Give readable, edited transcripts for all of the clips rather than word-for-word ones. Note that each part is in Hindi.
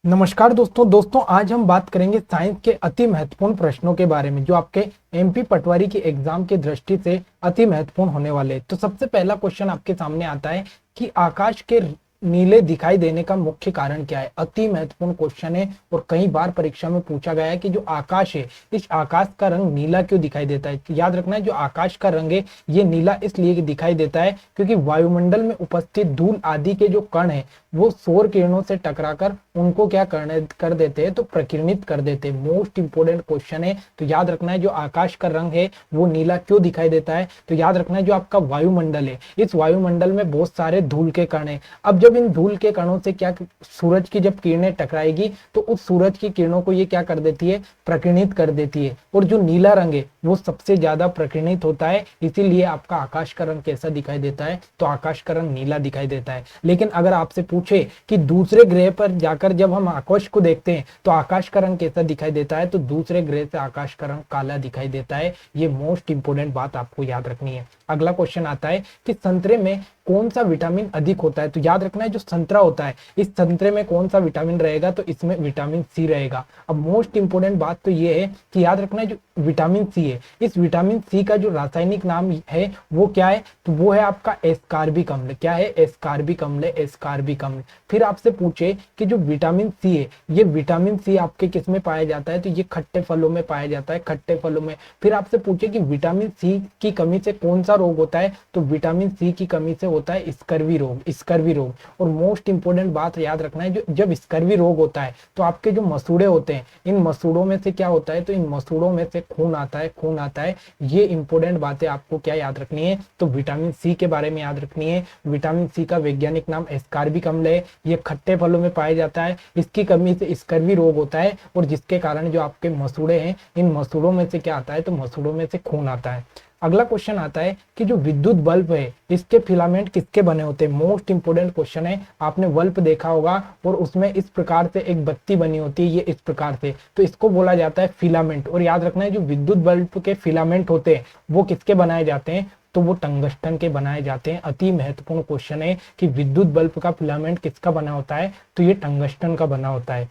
नमस्कार दोस्तों आज हम बात करेंगे साइंस के अति महत्वपूर्ण प्रश्नों के बारे में जो आपके एमपी पटवारी की एग्जाम की दृष्टि से अति महत्वपूर्ण होने वाले हैं। तो सबसे पहला क्वेश्चन आपके सामने आता है कि आकाश के नीले दिखाई देने का मुख्य कारण क्या है। अति महत्वपूर्ण क्वेश्चन है और कई बार परीक्षा में पूछा गया है कि जो आकाश है इस आकाश का रंग नीला क्यों दिखाई देता है। याद रखना है जो आकाश का रंग है ये नीला इसलिए दिखाई देता है क्योंकि वायुमंडल में उपस्थित धूल आदि के जो कण है वो सौर किरणों से टकराकर उनको क्या कर देते हैं, तो प्रकिरणित कर देते हैं। मोस्ट इंपोर्टेंट क्वेश्चन है। तो याद रखना है जो आकाश का रंग है वो नीला क्यों दिखाई देता है। तो याद रखना है जो आपका वायुमंडल है इस वायुमंडल में बहुत सारे धूल के कण है। अब जब इन धूल के कणों से क्या सूरज की जब किरणें टकराएगी तो उस सूरज की किरणों को ये क्या कर देती है, प्रकिरणित कर देती है। और जो नीला रंग है वो सबसे ज्यादा प्रकिरणित होता है, इसीलिए आपका आकाश का रंग कैसा दिखाई देता है, तो आकाश का रंग नीला दिखाई देता है। लेकिन अगर आपसे पूछे कि दूसरे ग्रह पर जाकर जब हम आकाश को देखते हैं तो आकाश का रंग कैसा दिखाई देता है, तो दूसरे ग्रह से आकाश का रंग काला दिखाई देता है। ये मोस्ट इंपोर्टेंट बात आपको याद रखनी है। अगला क्वेश्चन आता है कि संतरे में कौन सा विटामिन अधिक होता है। तो याद रखना है जो संतरा होता है इस संतरे में कौन सा विटामिन रहेगा, तो इसमें विटामिन सी रहेगा। अब मोस्ट इंपोर्टेंट बात तो ये है कि याद रखना है जो विटामिन सी है इस विटामिन सी का जो रासायनिक नाम है वो क्या है, तो वो है आपका एस्कार्बिक अम्ल। क्या है, एस्कार्बिक अम्ल, एस्कार्बिक अम्ल। फिर आपसे पूछे कि जो विटामिन सी है ये विटामिन सी आपके किस में पाया जाता है, तो ये खट्टे फलों में पाया जाता है, खट्टे फलों में। फिर आपसे पूछे कि विटामिन सी की कमी से कौन सा रोग होता है, तो विटामिन सी की कमी से होता है स्कर्वी रोग, स्कर्वी रोग। और मोस्ट इंपोर्टेंट बात याद रखना है जो जब स्कर्वी रोग होता है तो आपके जो मसूड़े होते हैं इन मसूड़ों में से क्या होता है, तो इन मसूड़ों में से खून आता है, खून आता है। ये इंपोर्टेंट बातें आपको क्या याद रखनी है, तो विटामिन सी के बारे में याद रखनी है। विटामिन सी का वैज्ञानिक नाम एस्कार्बिक अम्ल है। ये खट्टे फलों में पाया जाता है, इसकी कमी से स्कर्वी रोग होता है और जिसके कारण जो आपके मसूड़े हैं इन मसूड़ों में से क्या आता है, तो मसूड़ों में से खून आता है। अगला क्वेश्चन आता है कि जो विद्युत बल्ब है इसके फिलामेंट किसके बने होते हैं। मोस्ट इंपोर्टेंट क्वेश्चन है। आपने बल्ब देखा होगा और उसमें इस प्रकार से एक बत्ती बनी होती है, ये इस प्रकार से, तो इसको बोला जाता है फिलामेंट। और याद रखना है जो विद्युत बल्ब के फिलामेंट होते हैं वो किसके बनाए जाते हैं, तो वो टंगस्टन के बनाए जाते हैं। अति महत्वपूर्ण क्वेश्चन है कि विद्युत बल्ब का फिलामेंट किसका बना होता है, तो ये टंगस्टन का बना होता है।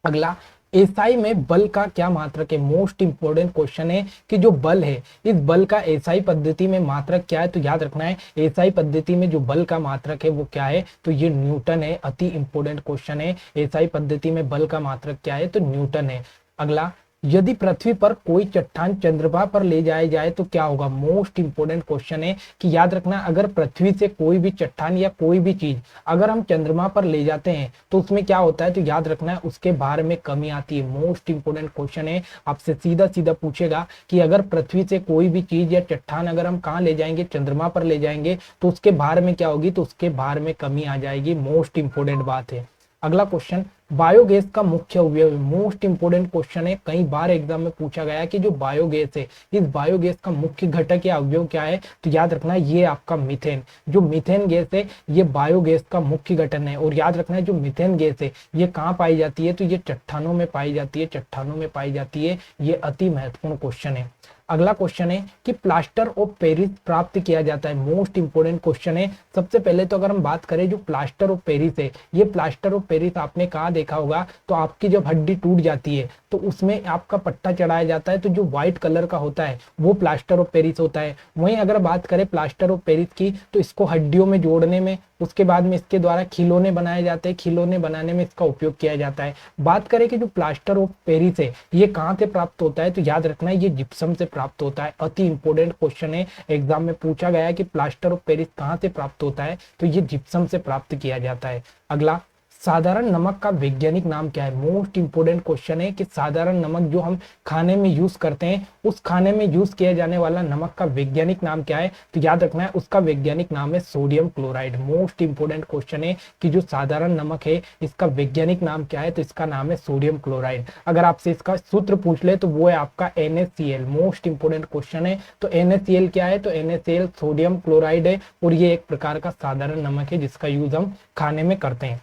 अगला, एसआई में बल का क्या मात्रक है। मोस्ट इंपोर्टेंट क्वेश्चन है कि जो बल है इस बल का एसआई पद्धति में मात्रक क्या है, तो याद रखना है एसआई पद्धति में जो बल का मात्रक है वो क्या है, तो ये न्यूटन है। अति इंपोर्टेंट क्वेश्चन है, एसआई पद्धति में बल का मात्रक क्या है, तो न्यूटन है। अगला, यदि पृथ्वी पर कोई चट्टान चंद्रमा पर ले जाया जाए तो क्या होगा। मोस्ट इंपोर्टेंट क्वेश्चन है कि याद रखना अगर पृथ्वी से कोई भी चट्टान या कोई भी चीज अगर हम चंद्रमा पर ले जाते हैं तो उसमें क्या होता है, तो याद रखना है उसके भार में कमी आती है। मोस्ट इंपोर्टेंट क्वेश्चन है, आपसे सीधा सीधा पूछेगा कि अगर पृथ्वी से कोई भी चीज या चट्टान अगर हम कहाँ ले जाएंगे, चंद्रमा पर ले जाएंगे तो उसके भार में क्या होगी, तो उसके भार में कमी आ जाएगी। मोस्ट इंपोर्टेंट बात है। अगला क्वेश्चन, बायोगैस का मुख्य अवयव। मोस्ट इंपोर्टेंट क्वेश्चन है, कई बार एग्जाम में पूछा गया है कि जो बायोगैस है इस बायोगैस का मुख्य घटक या अवयव क्या है, तो याद रखना है ये आपका मीथेन। जो मीथेन गैस है ये बायोगैस का मुख्य घटक है। और याद रखना है जो मीथेन गैस है ये कहाँ पाई जाती है, तो ये चट्टानों में पाई जाती है, चट्टानों में पाई जाती है। ये अति महत्वपूर्ण क्वेश्चन है। अगला क्वेश्चन है कि प्लास्टर ऑफ पेरिस प्राप्त किया जाता है। मोस्ट इंपोर्टेंट क्वेश्चन है। सबसे पहले तो अगर हम बात करें जो प्लास्टर ऑफ पेरिस है, ये प्लास्टर ऑफ पेरिस आपने कहाँ देखा होगा, तो आपकी जब हड्डी टूट जाती है तो उसमें आपका पट्टा चढ़ाया जाता है, तो जो व्हाइट कलर का होता है वो प्लास्टर ऑफ पेरिस होता है। वहीं अगर बात करें प्लास्टर ऑफ पेरिस की तो इसको हड्डियों में जोड़ने में, उसके बाद में इसके द्वारा खिलौने बनाए जाते हैं, खिलौने बनाने में इसका उपयोग किया जाता है। बात करें कि जो प्लास्टर ऑफ पेरिस है ये कहाँ से प्राप्त होता है, तो याद रखना है ये जिप्सम से प्राप्त होता है। अति इंपोर्टेंट क्वेश्चन है, एग्जाम में पूछा गया है कि प्लास्टर ऑफ पेरिस कहाँ से प्राप्त होता है, तो ये जिप्सम से प्राप्त किया जाता है। अगला, साधारण नमक का वैज्ञानिक नाम क्या है। मोस्ट इंपोर्टेंट क्वेश्चन है कि साधारण नमक जो हम खाने में यूज करते हैं उस खाने में यूज किया जाने वाला नमक का वैज्ञानिक नाम क्या है, तो याद रखना है उसका वैज्ञानिक नाम है sodium chloride. Most important question है कि जो साधारण नमक है इसका वैज्ञानिक नाम क्या है, तो इसका नाम है सोडियम क्लोराइड। अगर आपसे इसका सूत्र पूछ ले तो वो है आपका NaCl। मोस्ट इंपोर्टेंट क्वेश्चन है। तो NaCl क्या है, तो NaCl सोडियम क्लोराइड है और ये एक प्रकार का साधारण नमक है जिसका यूज हम खाने में करते हैं।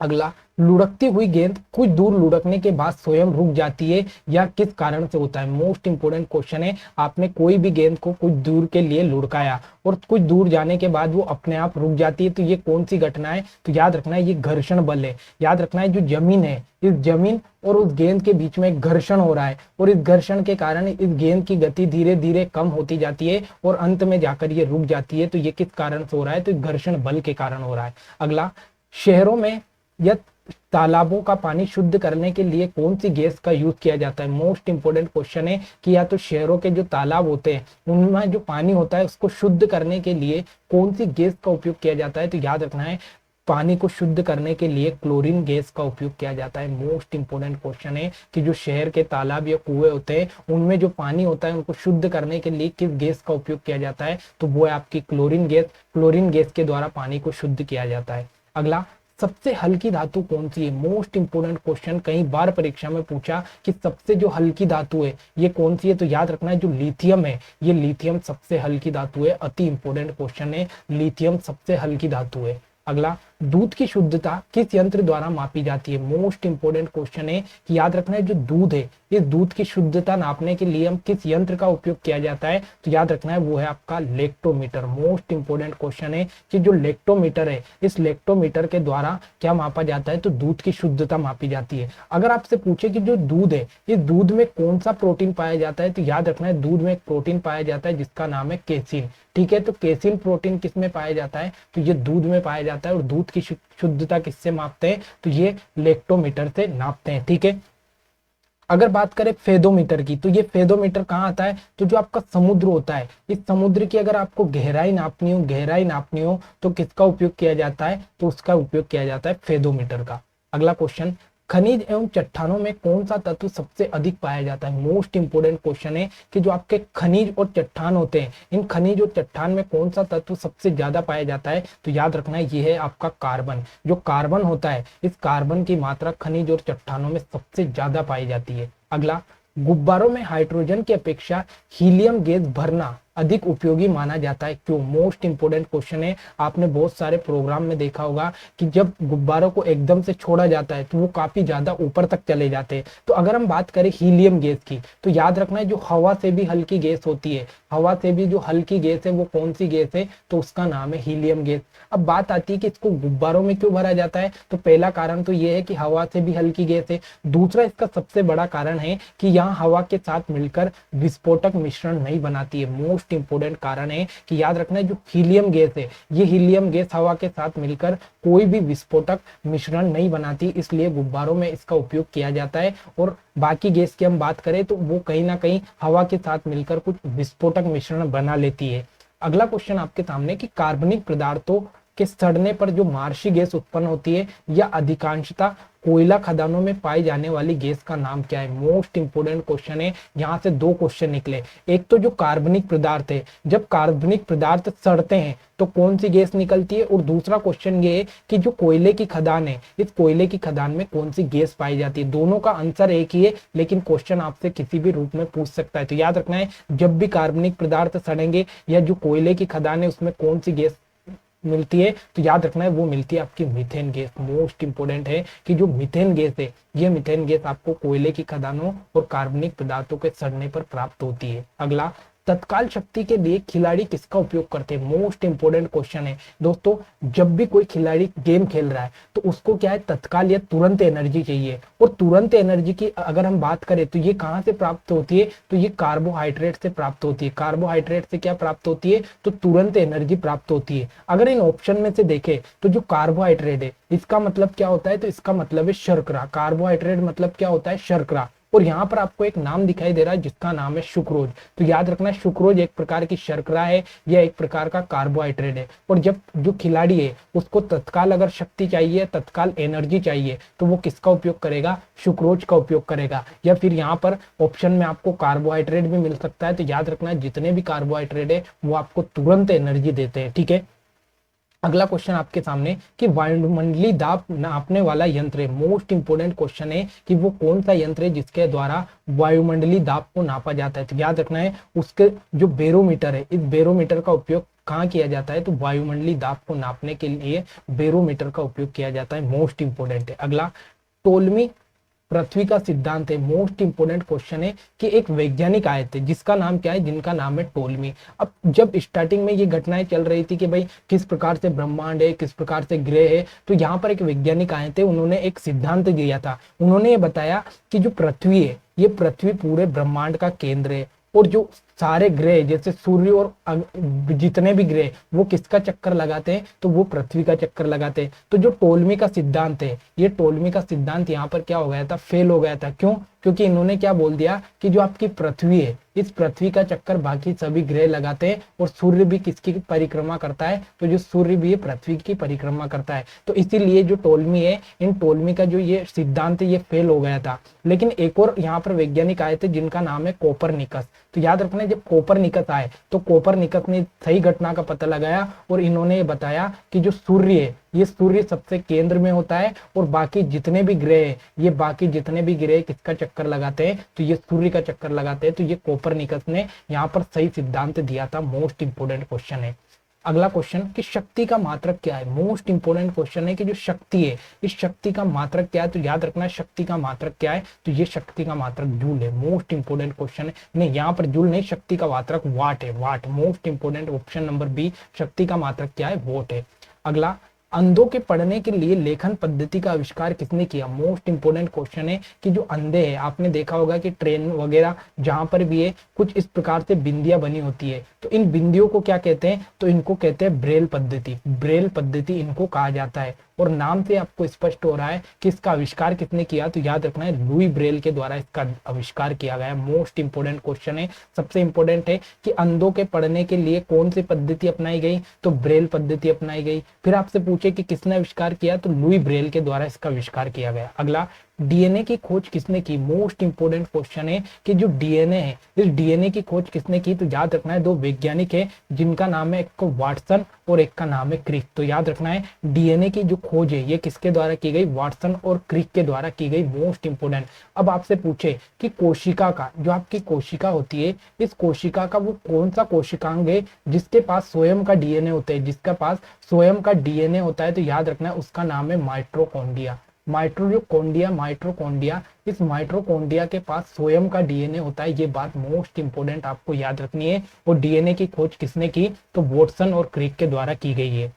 अगला, लुढ़कती हुई गेंद कुछ दूर लुढ़कने के बाद स्वयं रुक जाती है, या किस कारण से होता है। मोस्ट इंपोर्टेंट क्वेश्चन है। आपने कोई भी गेंद को कुछ दूर के लिए लुढ़काया और कुछ दूर जाने के बाद वो अपने आप रुक जाती है, तो ये कौन सी घटना है। तो याद रखना है ये घर्षण बल है। याद रखना है जो जमीन है, इस जमीन और उस गेंद के बीच में एक घर्षण हो रहा है, और इस घर्षण के कारण इस गेंद की गति धीरे धीरे कम होती जाती है और अंत में जाकर ये रुक जाती है। तो ये किस कारण से हो रहा है, तो घर्षण बल के कारण हो रहा है। अगला, शहरों में या तालाबों का पानी शुद्ध करने के लिए कौन सी गैस का यूज किया जाता है। मोस्ट इंपोर्टेंट क्वेश्चन है कि या तो शहरों के जो तालाब होते हैं उनमें जो पानी होता है उसको शुद्ध करने के लिए कौन सी गैस का उपयोग किया जाता है। तो याद रखना है पानी को शुद्ध करने के लिए क्लोरीन गैस का उपयोग किया जाता है। मोस्ट इंपोर्टेंट क्वेश्चन है कि जो शहर के तालाब या कुएं होते हैं उनमें जो पानी होता है उनको शुद्ध करने के लिए किस गैस का उपयोग किया जाता है। तो वो है आपकी क्लोरीन गैस। क्लोरीन गैस के द्वारा पानी को शुद्ध किया जाता है। अगला, सबसे हल्की धातु कौन सी है। मोस्ट इंपोर्टेंट क्वेश्चन, कई बार परीक्षा में पूछा कि सबसे जो हल्की धातु है ये कौन सी है। तो याद रखना है जो लिथियम है, ये लिथियम सबसे हल्की धातु है। अति इंपोर्टेंट क्वेश्चन है, लिथियम सबसे हल्की धातु है। अगला, दूध की शुद्धता किस यंत्र द्वारा मापी जाती है। मोस्ट इंपोर्टेंट क्वेश्चन है कि याद रखना है जो दूध है, इस दूध की शुद्धता नापने के लिए हम किस यंत्र का उपयोग किया जाता है। तो याद रखना है वो है आपका लेक्टोमीटर। मोस्ट इंपोर्टेंट क्वेश्चन है कि जो लेक्टोमीटर है, इस लेक्टोमीटर के द्वारा क्या मापा जाता है, तो दूध की शुद्धता मापी जाती है। अगर आपसे पूछे कि जो दूध है, इस दूध में कौन सा प्रोटीन पाया जाता है, तो याद रखना है दूध में एक प्रोटीन पाया जाता है जिसका नाम है केसिन। ठीक है, तो केसिन प्रोटीन किस में पाया जाता है, तो ये दूध में पाया जाता है। और दूध की शुद्धता किससे मापते हैं, तो ये लेक्टोमीटर से नापते हैं। ठीक है, अगर बात करें फेदोमीटर की, तो ये फेदोमीटर कहाँ आता है, तो जो आपका समुद्र होता है, इस समुद्र की अगर आपको गहराई नापनी हो तो किसका उपयोग किया जाता है, तो उसका उपयोग किया जाता है फेदोमीटर का। अगला क्वेश्चन, खनिज एवं चट्टानों में कौन सा तत्व सबसे अधिक पाया जाता है। मोस्ट इंपोर्टेंट क्वेश्चन है कि जो आपके खनिज और चट्टान होते हैं, इन खनिज और चट्टान में कौन सा तत्व सबसे ज्यादा पाया जाता है। तो याद रखना है ये है आपका कार्बन। जो कार्बन होता है, इस कार्बन की मात्रा खनिज और चट्टानों में सबसे ज्यादा पाई जाती है। अगला, गुब्बारों में हाइड्रोजन की अपेक्षा हीलियम गैस भरना अधिक उपयोगी माना जाता है, क्यों। मोस्ट इंपोर्टेंट क्वेश्चन है। आपने बहुत सारे प्रोग्राम में देखा होगा कि जब गुब्बारों को एकदम से छोड़ा जाता है तो वो काफी ज्यादा ऊपर तक चले जाते हैं। तो अगर हम बात करें हीलियम गैस की, तो याद रखना है जो हवा से भी हल्की गैस होती है, हवा से भी जो हल्की गैस है वो कौन सी गैस है, तो उसका नाम है हीलियम गैस। अब बात आती है कि इसको गुब्बारों में क्यों भरा जाता है, तो पहला कारण तो ये है कि हवा से भी हल्की गैस है। दूसरा इसका सबसे बड़ा कारण है कि यहाँ हवा के साथ मिलकर विस्फोटक मिश्रण नहीं बनाती है। मोस्ट इंपोर्टेंट कारण है कि याद रखना है जो हीलियम गैस है, ये हीलियम गैस हवा के साथ मिलकर कोई भी विस्फोटक मिश्रण नहीं बनाती, इसलिए गुब्बारों में इसका उपयोग किया जाता है। और बाकी गैस की हम बात करें तो वो कहीं ना कहीं हवा के साथ मिलकर कुछ विस्फोटक मिश्रण बना लेती है। अगला क्वेश्चन आपके सामने कि कार्बनिक पदार्थों के सड़ने पर जो मार्शी गैस उत्पन्न होती है या अधिकांशतः कोयला खदानों में पाई जाने वाली गैस का नाम क्या है। मोस्ट इंपोर्टेंट क्वेश्चन है। यहाँ से दो क्वेश्चन निकले, एक तो जो कार्बनिक पदार्थ है, जब कार्बनिक पदार्थ सड़ते हैं तो कौन सी गैस निकलती है, और दूसरा क्वेश्चन ये है कि जो कोयले की खदान है, इस कोयले की खदान में कौन सी गैस पाई जाती है। दोनों का आंसर एक ही है, लेकिन क्वेश्चन आपसे किसी भी रूप में पूछ सकता है। तो याद रखना है जब भी कार्बनिक पदार्थ सड़ेंगे या जो कोयले की खदान है उसमें कौन सी गैस मिलती है, तो याद रखना है वो मिलती है आपकी मीथेन गैस। मोस्ट इंपोर्टेंट है कि जो मीथेन गैस है, ये मीथेन गैस आपको कोयले की खदानों और कार्बनिक पदार्थों के सड़ने पर प्राप्त होती है। अगला, तत्काल शक्ति के लिए खिलाड़ी किसका उपयोग करते हैं। मोस्ट इंपोर्टेंट क्वेश्चन है दोस्तों। जब भी कोई खिलाड़ी गेम खेल रहा है तो उसको क्या है, तत्काल या तुरंत एनर्जी चाहिए, और तुरंत एनर्जी की अगर हम बात करें तो ये कहाँ से प्राप्त होती है, तो ये कार्बोहाइड्रेट से प्राप्त होती है। कार्बोहाइड्रेट से क्या प्राप्त होती है, तो तुरंत एनर्जी प्राप्त होती है। अगर इन ऑप्शन में से देखें तो जो कार्बोहाइड्रेट है इसका मतलब क्या होता है, तो इसका मतलब है शर्करा। कार्बोहाइड्रेट मतलब क्या होता है, शर्करा। और यहाँ पर आपको एक नाम दिखाई दे रहा है जिसका नाम है सुक्रोज। तो याद रखना सुक्रोज एक प्रकार की शर्करा है या एक प्रकार का कार्बोहाइड्रेट है। और जब जो खिलाड़ी है उसको तत्काल अगर शक्ति चाहिए, तत्काल एनर्जी चाहिए, तो वो किसका उपयोग करेगा, सुक्रोज का उपयोग करेगा। या फिर यहाँ पर ऑप्शन में आपको कार्बोहाइड्रेट भी मिल सकता है। तो याद रखना जितने भी कार्बोहाइड्रेट है वो आपको तुरंत एनर्जी देते हैं। ठीक है, अगला क्वेश्चन आपके सामने कि वायुमंडलीय दाब नापने वाला यंत्र है, मोस्ट इंपोर्टेंट क्वेश्चन है कि वो कौन सा यंत्र है जिसके द्वारा वायुमंडलीय दाब को नापा जाता है। तो याद रखना है उसके जो बैरोमीटर है, इस बैरोमीटर का उपयोग कहाँ किया जाता है, तो वायुमंडलीय दाब को नापने के लिए बैरोमीटर का उपयोग किया जाता है, मोस्ट इंपोर्टेंट है। अगला टोलमी पृथ्वी का सिद्धांत है, मोस्ट इंपोर्टेंट क्वेश्चन है कि एक वैज्ञानिक आए थे जिसका नाम क्या है, जिनका नाम है टोलमी। अब जब स्टार्टिंग में ये घटनाएं चल रही थी कि भाई किस प्रकार से ब्रह्मांड है, किस प्रकार से ग्रह है, तो यहाँ पर एक वैज्ञानिक आए थे, उन्होंने एक सिद्धांत दिया था। उन्होंने ये बताया कि जो पृथ्वी है, ये पृथ्वी पूरे ब्रह्मांड का केंद्र है, और जो सारे ग्रह जैसे सूर्य और जितने भी ग्रह वो किसका चक्कर लगाते हैं, तो वो पृथ्वी का चक्कर लगाते हैं। तो जो टोलमी का सिद्धांत है, ये टोलमी का सिद्धांत यहाँ पर क्या हो गया था, फेल हो गया था। क्यों? क्योंकि इन्होंने क्या बोल दिया कि जो आपकी पृथ्वी है, इस पृथ्वी का चक्कर बाकी सभी ग्रह लगाते हैं, और सूर्य भी किसकी परिक्रमा करता है, तो जो सूर्य भी है पृथ्वी की परिक्रमा करता है। तो इसीलिए जो टोलमी है, इन टोलमी का जो ये सिद्धांत है ये फेल हो गया था। लेकिन एक और यहाँ पर वैज्ञानिक आए थे जिनका नाम है कोपरनिकस। तो याद रखना, जब कोपरनिकस आए तो कोपरनिकस ने सही घटना का पता लगाया, और इन्होंने ये बताया कि जो सूर्य है, ये सूर्य सबसे केंद्र में होता है, और बाकी जितने भी ग्रह है, ये बाकी जितने भी ग्रह किसका चक्कर लगाते हैं, तो ये सूर्य का चक्कर लगाते हैं। तो ये कोपरनिकस ने यहाँ पर सही सिद्धांत दिया था, मोस्ट इंपोर्टेंट क्वेश्चन है। अगला क्वेश्चन कि शक्ति का मात्रक क्या है, मोस्ट इंपोर्टेंट क्वेश्चन है कि जो शक्ति है, इस शक्ति का मात्रक क्या है। तो याद रखना शक्ति का मात्रक क्या है, तो ये शक्ति का मात्रक जूल है, मोस्ट इंपोर्टेंट क्वेश्चन है। नहीं, यहाँ पर जूल नहीं, शक्ति का मात्रक वाट है, watt, most important, option number B, शक्ति का मात्रक क्या है, वोट है। अगला, अंधों के पढ़ने के लिए लेखन पद्धति का आविष्कार किसने किया, मोस्ट इंपोर्टेंट क्वेश्चन है कि जो अंधे हैं, आपने देखा होगा कि ट्रेन वगैरह जहां पर भी है कुछ इस प्रकार से बिंदियां बनी होती है, तो इन बिंदियों को क्या कहते हैं, तो इनको कहते हैं ब्रेल पद्धति, ब्रेल पद्धति इनको कहा जाता है। और नाम से आपको स्पष्ट हो रहा है कि इसका आविष्कार किसने किया, तो याद रखना है लुई ब्रेल के द्वारा इसका आविष्कार किया गया। मोस्ट इंपोर्टेंट क्वेश्चन है, सबसे इंपोर्टेंट है कि अंधों के पढ़ने के लिए कौन सी पद्धति अपनाई गई, तो ब्रेल पद्धति अपनाई गई। फिर आपसे पूछे कि किसने आविष्कार किया, तो लुई ब्रेल के द्वारा इसका आविष्कार किया गया। अगला, डीएनए की खोज किसने की, मोस्ट इंपोर्टेंट क्वेश्चन है कि जो डीएनए है, इस डीएनए की खोज किसने की, तो याद रखना है दो वैज्ञानिक है जिनका नाम है, एक को वाटसन और एक का नाम है क्रिक। तो याद रखना है डीएनए की जो खोज है ये किसके द्वारा की गई, वाटसन और क्रिक के द्वारा की गई, मोस्ट इंपोर्टेंट। अब आपसे पूछे कि कोशिका का, जो आपकी कोशिका होती है, इस कोशिका का वो कौन सा कोशिकांग है जिसके पास स्वयं का डीएनए होता है, जिसका पास स्वयं का डीएनए होता है, तो याद रखना है उसका नाम है माइटोकॉन्ड्रिया। माइटोकॉन्ड्रिया, इस माइटोकॉन्ड्रिया के पास स्वयं का डीएनए होता है, ये बात मोस्ट इंपोर्टेंट आपको याद रखनी है। और डीएनए की खोज किसने की, तो वॉटसन और क्रिक के द्वारा की गई है।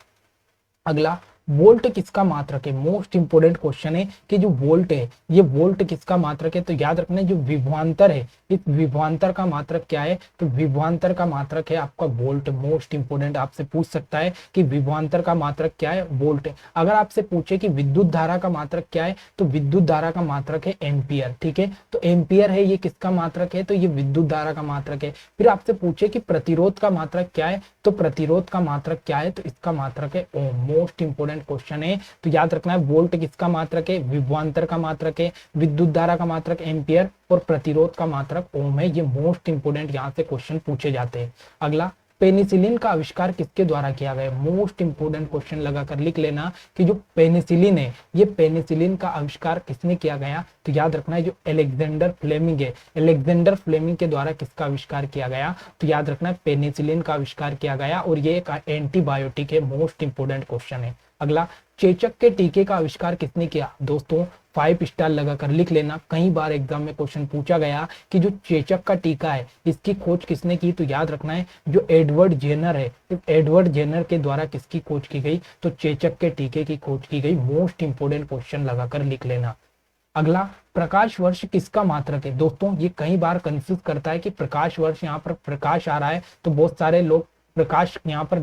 अगला, वोल्ट किसका मात्रक है, मोस्ट इंपोर्टेंट क्वेश्चन है कि जो वोल्ट है, ये वोल्ट किसका मात्रक है, तो याद रखना जो विभवांतर है, इस विभवांतर का मात्रक क्या है, तो विभवांतर का मात्रक है आपका वोल्ट। मोस्ट इंपोर्टेंट आपसे पूछ सकता है कि विभवांतर का मात्रक क्या है, वोल्ट। अगर आपसे पूछे कि विद्युत धारा का मात्रक क्या है, तो विद्युत धारा का मात्रक है एम्पियर। ठीक है, तो एम्पियर है, ये किसका मात्रक है, तो ये विद्युत धारा का मात्रक है। फिर आपसे पूछे कि प्रतिरोध का मात्रक क्या है, तो प्रतिरोध का मात्रक क्या है, तो इसका मात्रक है ओम। मोस्ट इंपोर्टेंट क्वेश्चन है, तो याद रखना है वोल्ट किसका मात्रक है, विभवांतर का मात्रक है, विद्युत धारा का मात्रक एम्पियर और प्रतिरोध का मात्रक ओम है। ये मोस्ट इंपोर्टेंट यहाँ से क्वेश्चन पूछे जाते हैं। अगला, पेनिसिलिन का आविष्कार किसके द्वारा किया गया, मोस्ट इंपोर्टेंट क्वेश्चन लगाकर लिख लेना कि जो पेनिसिलिन है, ये पेनिसिलिन का आविष्कार किसने किया गया, तो याद रखना है जो अलेक्जेंडर फ्लेमिंग है, अलेक्जेंडर फ्लेमिंग के द्वारा किसका आविष्कार किया गया, तो याद रखना है पेनिसिलिन का आविष्कार किया गया, और ये एक एंटीबायोटिक है। मोस्ट इंपोर्टेंट क्वेश्चन है। अगला, चेचक के टीके का आविष्कार किसने किया, दोस्तों 5 स्टार लगाकर लिख लेना, कई बार एग्जाम में क्वेश्चन पूछा गया कि जो चेचक का टीका है इसकी खोज किसने की, तो याद रखना है जो एडवर्ड जेनर है, एडवर्ड जेनर के द्वारा किसकी खोज की गई, तो चेचक के टीके की खोज की गई। मोस्ट इंपोर्टेंट क्वेश्चन लगाकर लिख लेना। अगला, प्रकाश वर्ष किसका मात्रक है, दोस्तों ये कई बार कंफ्यूज करता है कि प्रकाश वर्ष, यहाँ पर प्रकाश आ रहा है तो बहुत सारे लोग प्रकाश यहाँ पर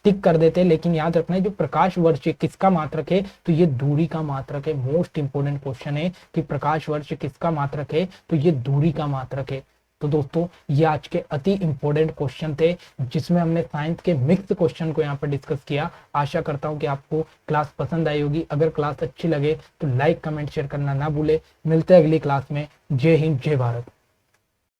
टिक कर देते हैं, लेकिन याद रखना है जो प्रकाश वर्ष किसका मात्रक है, तो ये दूरी का मात्रक है। मोस्ट इंपोर्टेंट क्वेश्चन है कि प्रकाश वर्ष किसका मात्रक है, तो ये दूरी का मात्रक है। तो दोस्तों ये आज के अति इंपॉर्टेंट क्वेश्चन थे जिसमें हमने साइंस के मिक्स क्वेश्चन को यहाँ पर डिस्कस किया। आशा करता हूँ कि आपको क्लास पसंद आई होगी। अगर क्लास अच्छी लगे तो लाइक कमेंट शेयर करना ना भूले। मिलते हैं अगली क्लास में। जय हिंद, जय भारत।